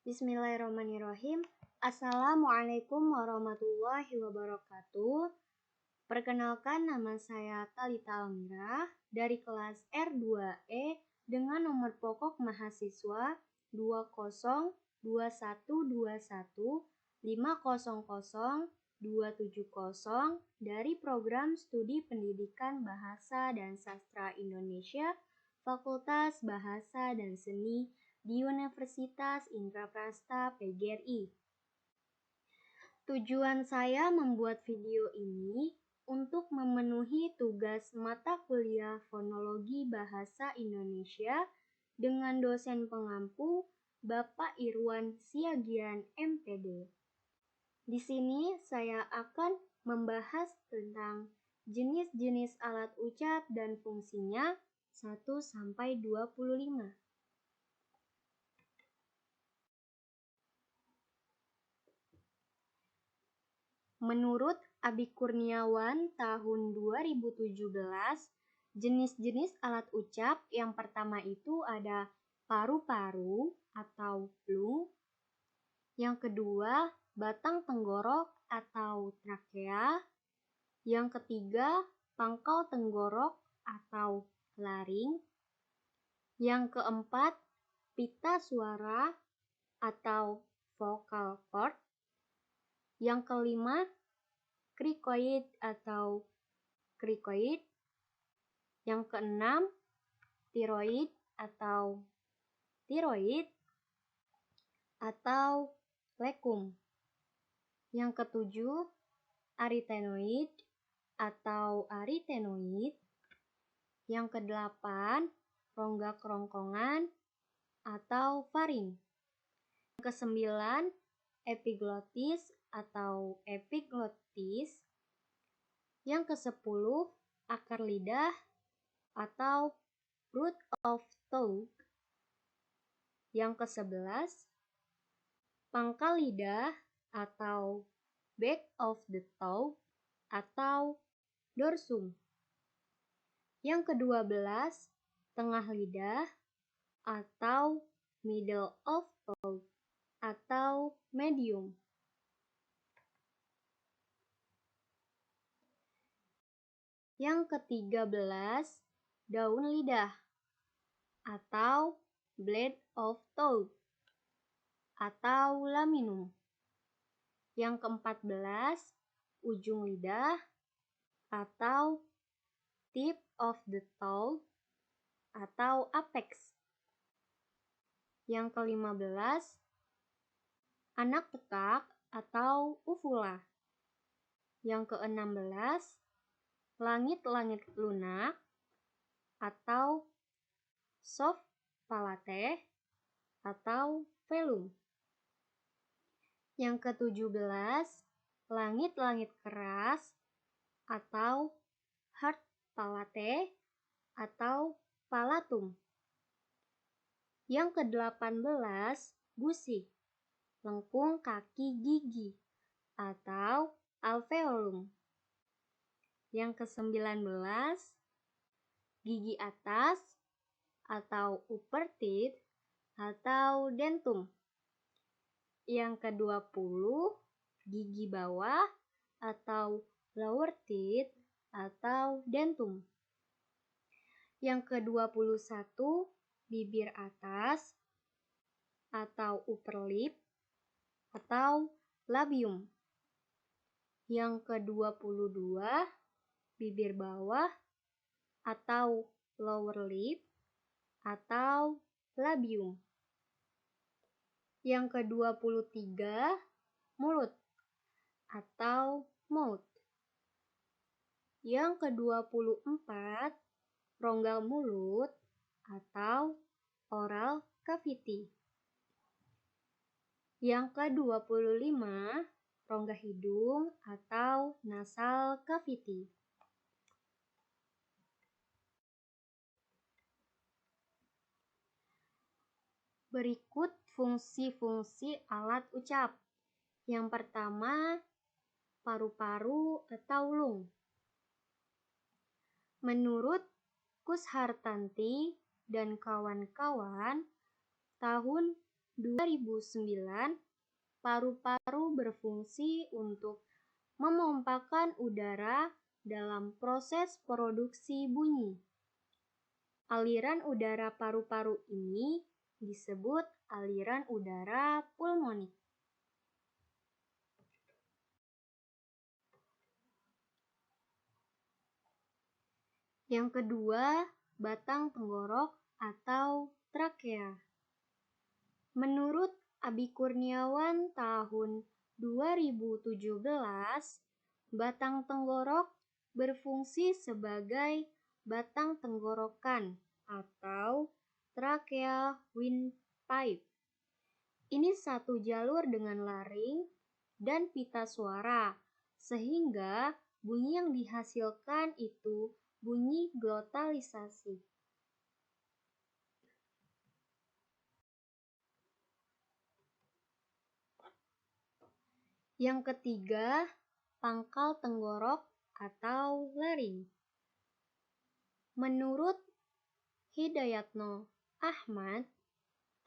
Bismillahirrahmanirrahim. Assalamualaikum warahmatullahi wabarakatuh. Perkenalkan, nama saya Talita Almira dari kelas R2E dengan nomor pokok mahasiswa 2021500270 dari program studi pendidikan Bahasa dan Sastra Indonesia Fakultas Bahasa dan Seni di Universitas Indraprasta PGRI. Tujuan saya membuat video ini untuk memenuhi tugas mata kuliah Fonologi Bahasa Indonesia dengan dosen pengampu Bapak Irwan Siagian MPD. Di sini saya akan membahas tentang jenis-jenis alat ucap dan fungsinya 1-25. Menurut Abi Kurniawan tahun 2017, jenis-jenis alat ucap yang pertama itu ada paru-paru atau lung, yang kedua batang tenggorok atau trakea, yang ketiga pangkal tenggorok atau laring, yang keempat pita suara atau vocal cord, yang kelima, krikoid atau krikoid. Yang keenam, tiroid atau tiroid atau lekum. Yang ketujuh, aritenoid atau aritenoid. Yang kedelapan, rongga kerongkongan atau faring. Yang kesembilan, epiglotis atau epiglotis. Yang ke-10, akar lidah atau root of tongue. Yang ke-11, pangkal lidah atau back of the tongue atau dorsum. Yang ke-12, tengah lidah atau middle of tongue atau medium. Yang ke-13, daun lidah atau blade of tongue atau laminum. Yang ke-14, ujung lidah atau tip of the tongue atau apex. Yang ke-15, anak tekak atau uvula. Yang ke-16, langit-langit lunak atau soft palate atau velum. Yang ke-17, langit-langit keras atau hard palate atau palatum. Yang ke-18, gusi, lengkung kaki gigi atau alveolum. Yang ke-19, gigi atas atau upper teeth atau dentum. Yang ke-20, gigi bawah atau lower teeth atau dentum. Yang ke-21, bibir atas atau upper lip atau labium. Yang ke-22, bibir bawah atau lower lip atau labium. Yang ke-23, mulut atau mouth. Yang ke-24, rongga mulut atau oral cavity. Yang ke-25, rongga hidung atau nasal cavity. Berikut fungsi-fungsi alat ucap. Yang pertama, paru-paru atau lung. Menurut Kushartanti dan kawan-kawan, tahun 2009, paru-paru berfungsi untuk memompakan udara dalam proses produksi bunyi. Aliran udara paru-paru ini disebut aliran udara pulmonik. Yang kedua, batang tenggorok atau trakea. Menurut Abi Kurniawan tahun 2017, batang tenggorok berfungsi sebagai batang tenggorokan atau trachea windpipe. Ini satu jalur dengan laring dan pita suara, sehingga bunyi yang dihasilkan itu bunyi glotalisasi. Yang ketiga, pangkal tenggorok atau laring. Menurut Hidayatno Ahmad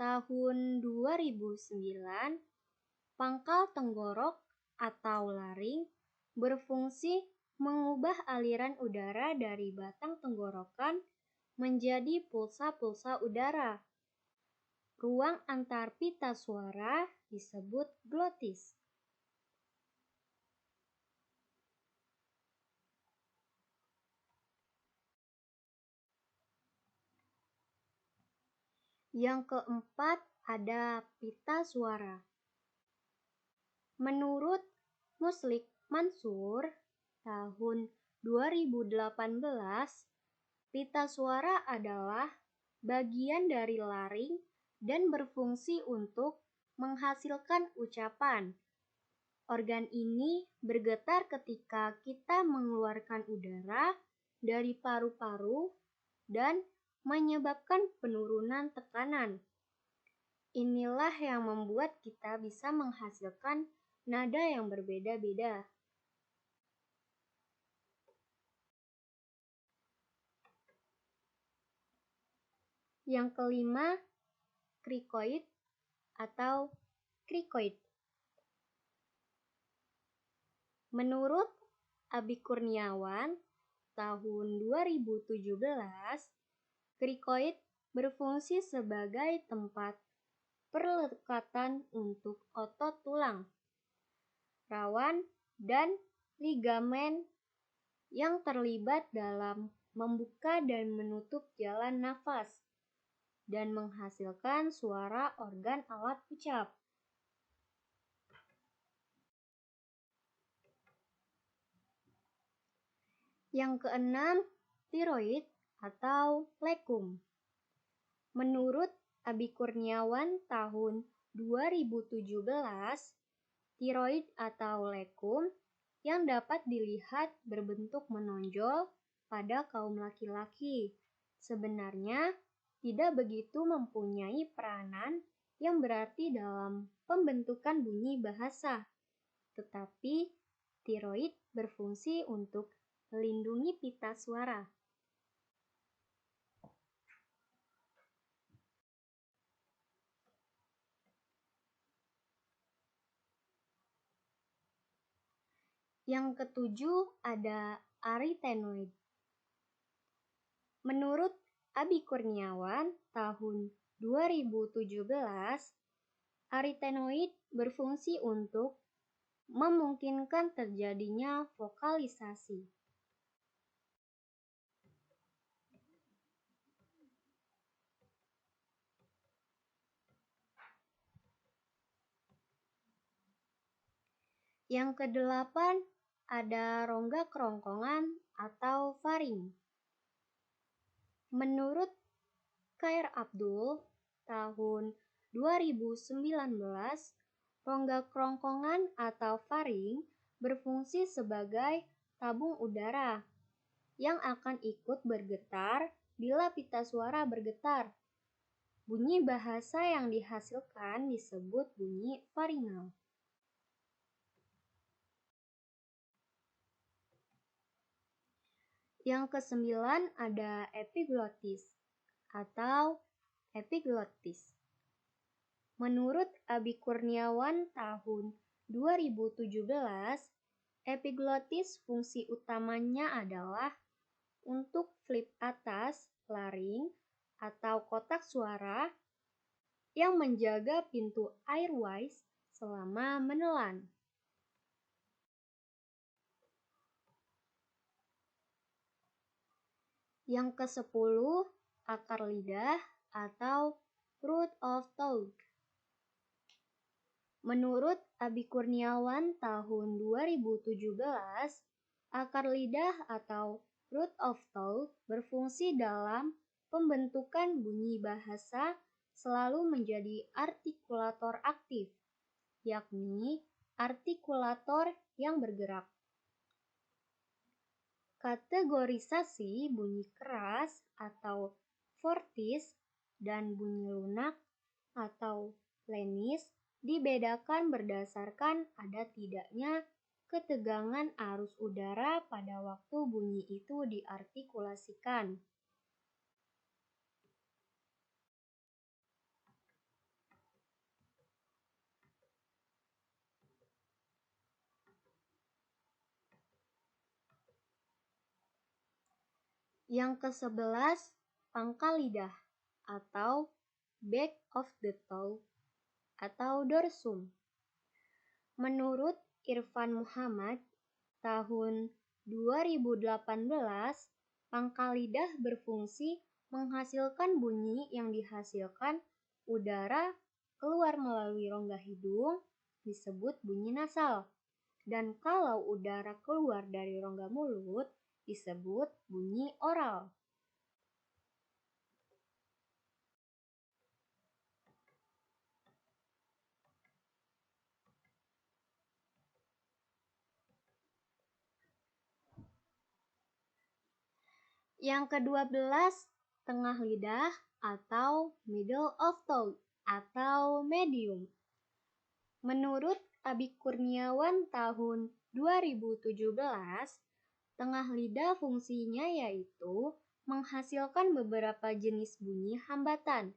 tahun 2009, pangkal tenggorok atau laring berfungsi mengubah aliran udara dari batang tenggorokan menjadi pulsa-pulsa udara. Ruang antar pita suara disebut glotis. Yang keempat ada pita suara. Menurut Muslik Mansur tahun 2018, pita suara adalah bagian dari laring dan berfungsi untuk menghasilkan ucapan. Organ ini bergetar ketika kita mengeluarkan udara dari paru-paru dan menyebabkan penurunan tekanan. Inilah yang membuat kita bisa menghasilkan nada yang berbeda-beda. Yang kelima, krikoid atau krikoid. Menurut Abi Kurniawan tahun 2017, krikoid berfungsi sebagai tempat perlekatan untuk otot tulang, rawan, dan ligamen yang terlibat dalam membuka dan menutup jalan nafas dan menghasilkan suara organ alat ucap. Yang keenam, tiroid atau lekum. Menurut Abi Kurniawan tahun 2017, tiroid atau lekum yang dapat dilihat berbentuk menonjol pada kaum laki-laki sebenarnya tidak begitu mempunyai peranan yang berarti dalam pembentukan bunyi bahasa, tetapi tiroid berfungsi untuk melindungi pita suara. Yang ketujuh ada arytenoid. Menurut Abi Kurniawan tahun 2017, arytenoid berfungsi untuk memungkinkan terjadinya vokalisasi. Yang kedelapan ada rongga kerongkongan atau faring. Menurut Khair Abdul tahun 2019, rongga kerongkongan atau faring berfungsi sebagai tabung udara yang akan ikut bergetar bila pita suara bergetar. Bunyi bahasa yang dihasilkan disebut bunyi faringal. Yang kesembilan ada epiglotis atau epiglottis. Menurut Abi Kurniawan tahun 2017, epiglotis fungsi utamanya adalah untuk flip atas, laring, atau kotak suara yang menjaga pintu airways selama menelan. Yang ke-10, akar lidah atau root of tongue. Menurut Abi Kurniawan tahun 2017, akar lidah atau root of tongue berfungsi dalam pembentukan bunyi bahasa selalu menjadi artikulator aktif, yakni artikulator yang bergerak. Kategorisasi bunyi keras atau fortis dan bunyi lunak atau lenis dibedakan berdasarkan ada tidaknya ketegangan arus udara pada waktu bunyi itu diartikulasikan. Yang ke-11, pangkal lidah atau back of the tongue atau dorsum. Menurut Irfan Muhammad tahun 2018, pangkal lidah berfungsi menghasilkan bunyi yang dihasilkan udara keluar melalui rongga hidung disebut bunyi nasal. Dan kalau udara keluar dari rongga mulut disebut bunyi oral. Yang ke-12, tengah lidah atau middle of tongue atau medium. Menurut Abi Kurniawan tahun 2017, tengah lidah fungsinya yaitu menghasilkan beberapa jenis bunyi hambatan,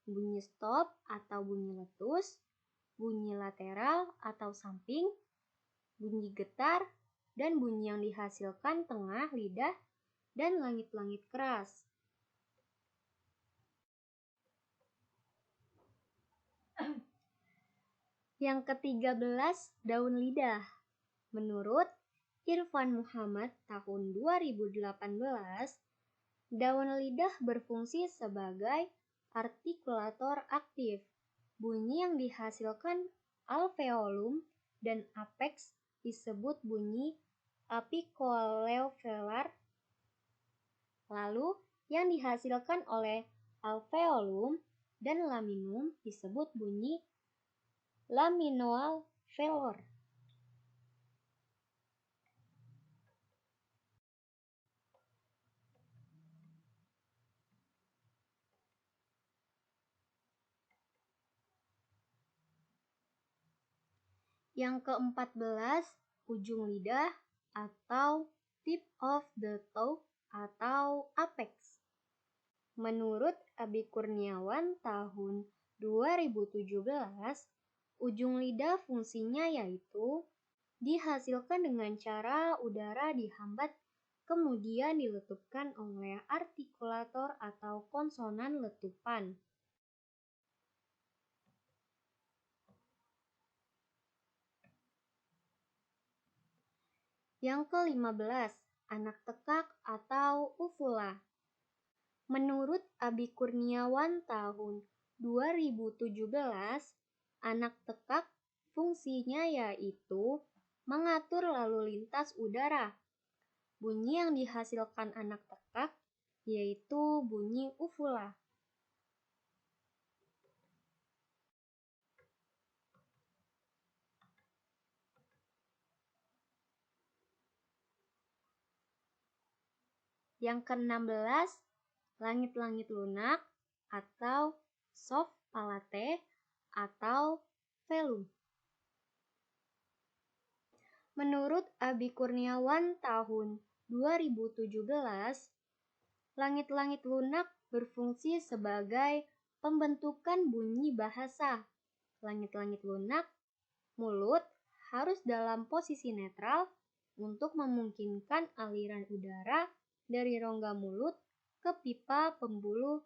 bunyi stop atau bunyi letus, bunyi lateral atau samping, bunyi getar, dan bunyi yang dihasilkan tengah lidah dan langit-langit keras. Yang ke-13, daun lidah. Menurut Irfan Muhammad tahun 2018, daun lidah berfungsi sebagai artikulator aktif. Bunyi yang dihasilkan alveolum dan apex disebut bunyi apicoalveolar. Lalu yang dihasilkan oleh alveolum dan laminum disebut bunyi laminoalveolar. Yang ke-14, ujung lidah atau tip of the tongue atau apex. Menurut Abi Kurniawan tahun 2017, ujung lidah fungsinya yaitu dihasilkan dengan cara udara dihambat kemudian diletupkan oleh artikulator atau konsonan letupan. Yang ke-15, anak tekak atau uvula. Menurut Abi Kurniawan tahun 2017, anak tekak fungsinya yaitu mengatur lalu lintas udara. Bunyi yang dihasilkan anak tekak yaitu bunyi uvula. Yang ke-16, langit-langit lunak atau soft palate atau velum. Menurut Abi Kurniawan tahun 2017, langit-langit lunak berfungsi sebagai pembentukan bunyi bahasa. langit-langit lunak, mulut harus dalam posisi netral untuk memungkinkan aliran udara dari rongga mulut ke pipa pembuluh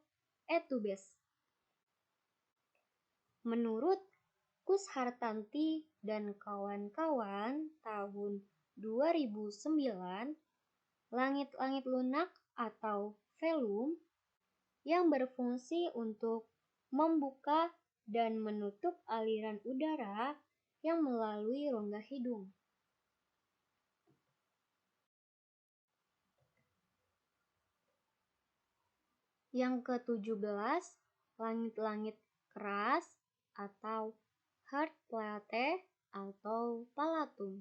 etubes. Menurut Kus Hartanti dan kawan-kawan tahun 2009, langit-langit lunak atau velum yang berfungsi untuk membuka dan menutup aliran udara yang melalui rongga hidung. Yang ke-17, langit-langit keras atau hard plate atau palatum.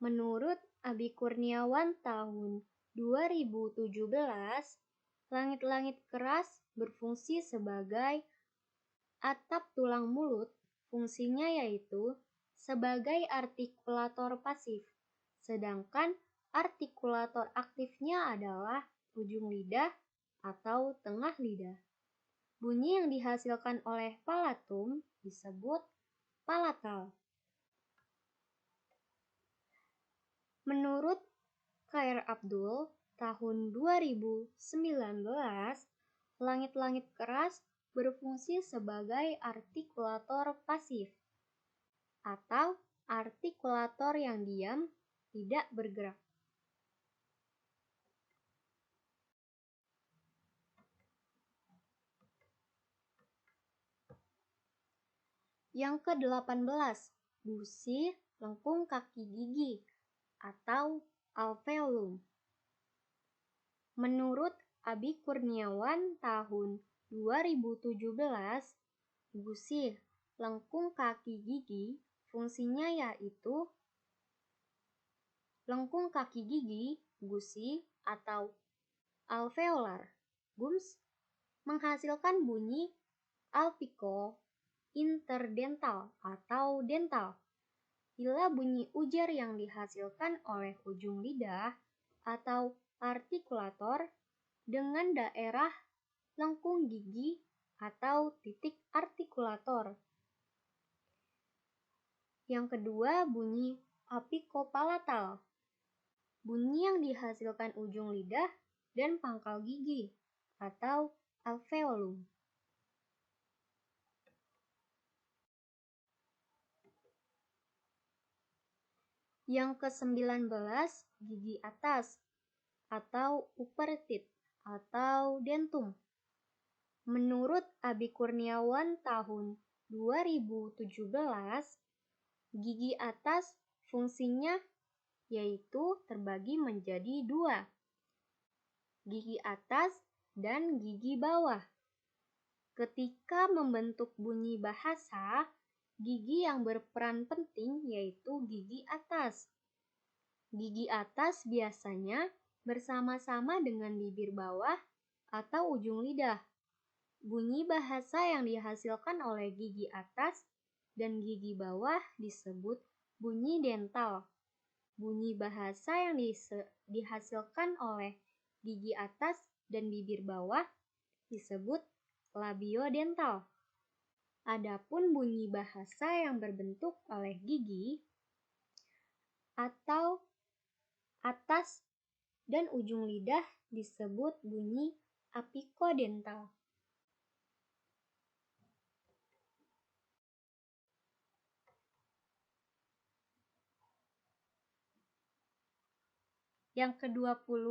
Menurut Abi Kurniawan tahun 2017, langit-langit keras berfungsi sebagai atap tulang mulut. Fungsinya yaitu sebagai artikulator pasif, sedangkan artikulator aktifnya adalah ujung lidah atau tengah lidah. Bunyi yang dihasilkan oleh palatum disebut palatal. Menurut Khair Abdul tahun 2019, langit-langit keras berfungsi sebagai artikulator pasif atau artikulator yang diam, tidak bergerak. Yang ke-18, gusi lengkung kaki gigi atau alveolum. Menurut Abi Kurniawan tahun 2017, gusi lengkung kaki gigi fungsinya yaitu lengkung kaki gigi, gusi atau alveolar gums menghasilkan bunyi alveolo interdental atau dental. Bila bunyi ujar yang dihasilkan oleh ujung lidah atau artikulator dengan daerah lengkung gigi atau titik artikulator. Yang kedua, bunyi apikopalatal. Bunyi yang dihasilkan ujung lidah dan pangkal gigi atau alveolum. Yang ke-19, gigi atas atau upper teeth atau dentum. Menurut Abi Kurniawan tahun 2017, gigi atas fungsinya yaitu terbagi menjadi dua, gigi atas dan gigi bawah. Ketika membentuk bunyi bahasa, gigi yang berperan penting yaitu gigi atas. Gigi atas biasanya bersama-sama dengan bibir bawah atau ujung lidah. Bunyi bahasa yang dihasilkan oleh gigi atas dan gigi bawah disebut bunyi dental. Bunyi bahasa yang dihasilkan oleh gigi atas dan bibir bawah disebut labiodental. Adapun bunyi bahasa yang berbentuk oleh gigi atau atas dan ujung lidah disebut bunyi apikodental. Yang ke-20,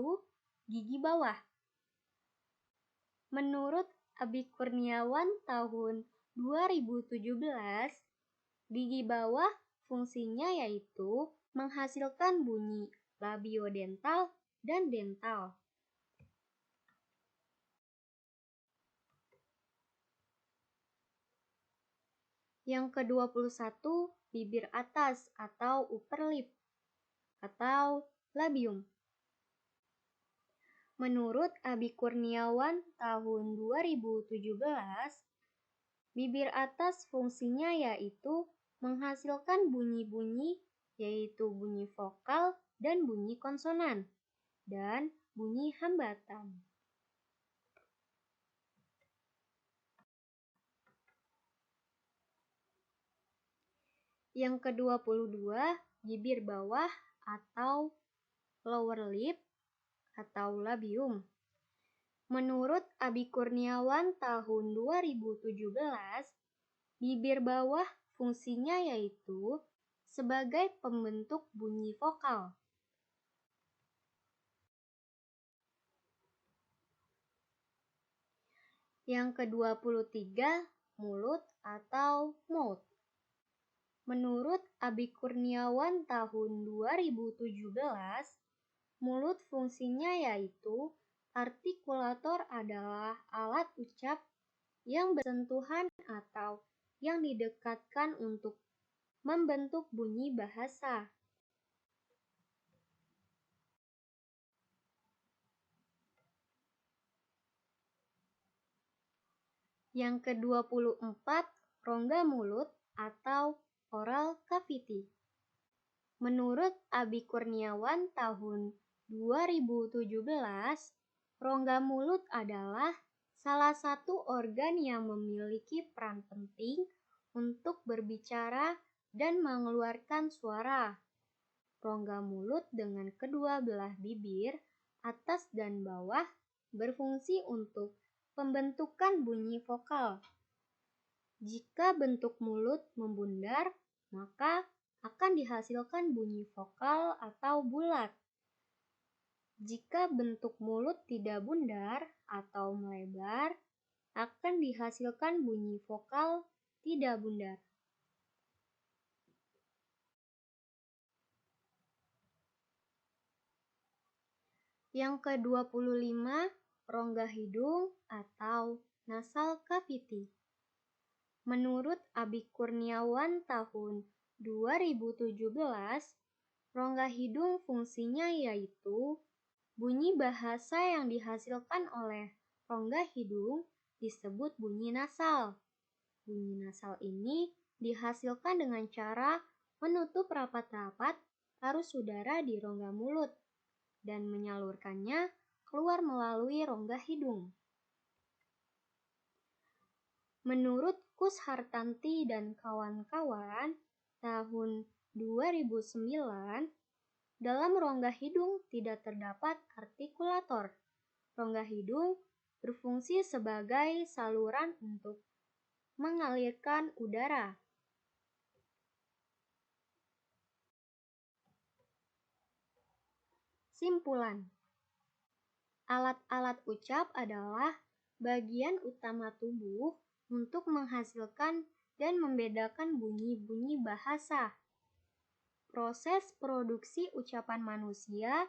gigi bawah. Menurut Abi Kurniawan tahun 2017, gigi bawah fungsinya yaitu menghasilkan bunyi labiodental dan dental. Yang ke-21, bibir atas atau upper lip atau labium. Menurut Abi Kurniawan tahun 2017, bibir atas fungsinya yaitu menghasilkan bunyi-bunyi yaitu bunyi vokal dan bunyi konsonan dan bunyi hambatan. Yang ke-22, bibir bawah atau lower lip atau labium. Menurut Abi Kurniawan tahun 2017, bibir bawah fungsinya yaitu sebagai pembentuk bunyi vokal. Yang ke-23, mulut atau mouth. Menurut Abi Kurniawan tahun 2017, mulut fungsinya yaitu artikulator adalah alat ucap yang bersentuhan atau yang didekatkan untuk membentuk bunyi bahasa. Yang ke-24, rongga mulut atau oral cavity. Menurut Abi Kurniawan tahun 2017, rongga mulut adalah salah satu organ yang memiliki peran penting untuk berbicara dan mengeluarkan suara. Rongga mulut dengan kedua belah bibir, atas dan bawah, berfungsi untuk pembentukan bunyi vokal. Jika bentuk mulut membundar, maka akan dihasilkan bunyi vokal atau bulat. Jika bentuk mulut tidak bundar atau melebar, akan dihasilkan bunyi vokal tidak bundar. Yang ke-25, rongga hidung atau nasal cavity. Menurut Abi Kurniawan tahun 2017, rongga hidung fungsinya yaitu bunyi bahasa yang dihasilkan oleh rongga hidung disebut bunyi nasal. Bunyi nasal ini dihasilkan dengan cara menutup rapat-rapat arus udara di rongga mulut dan menyalurkannya keluar melalui rongga hidung. Menurut Kus Hartanti dan kawan-kawan, tahun 2009, dalam rongga hidung tidak terdapat artikulator. Rongga hidung berfungsi sebagai saluran untuk mengalirkan udara. Simpulan. Alat-alat ucap adalah bagian utama tubuh untuk menghasilkan dan membedakan bunyi-bunyi bahasa. Proses produksi ucapan manusia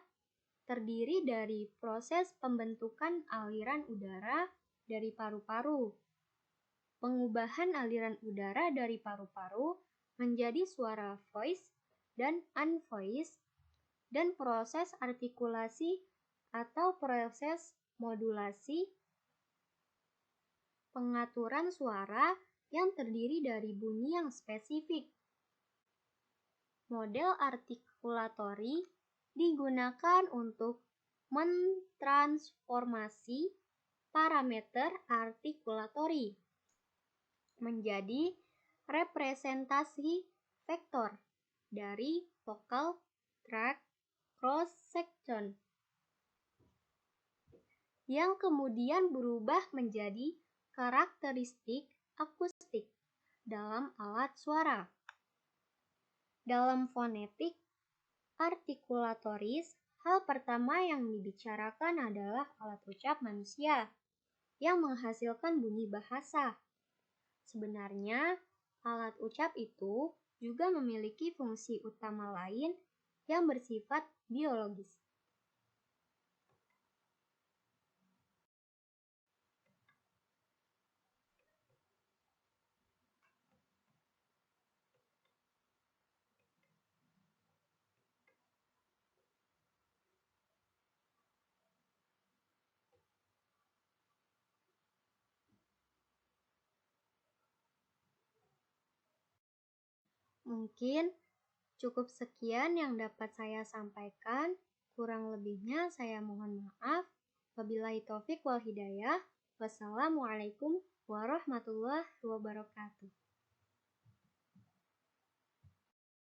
terdiri dari proses pembentukan aliran udara dari paru-paru, pengubahan aliran udara dari paru-paru menjadi suara voice dan unvoiced, dan proses artikulasi atau proses modulasi pengaturan suara yang terdiri dari bunyi yang spesifik. Model artikulatori digunakan untuk mentransformasi parameter artikulatori menjadi representasi vektor dari vocal tract cross section yang kemudian berubah menjadi karakteristik akustik dalam alat suara. Dalam fonetik artikulatoris, hal pertama yang dibicarakan adalah alat ucap manusia yang menghasilkan bunyi bahasa. Sebenarnya, alat ucap itu juga memiliki fungsi utama lain yang bersifat biologis. Mungkin cukup sekian yang dapat saya sampaikan. Kurang lebihnya saya mohon maaf. Wabillahi taufik wal hidayah. Wassalamualaikum warahmatullahi wabarakatuh.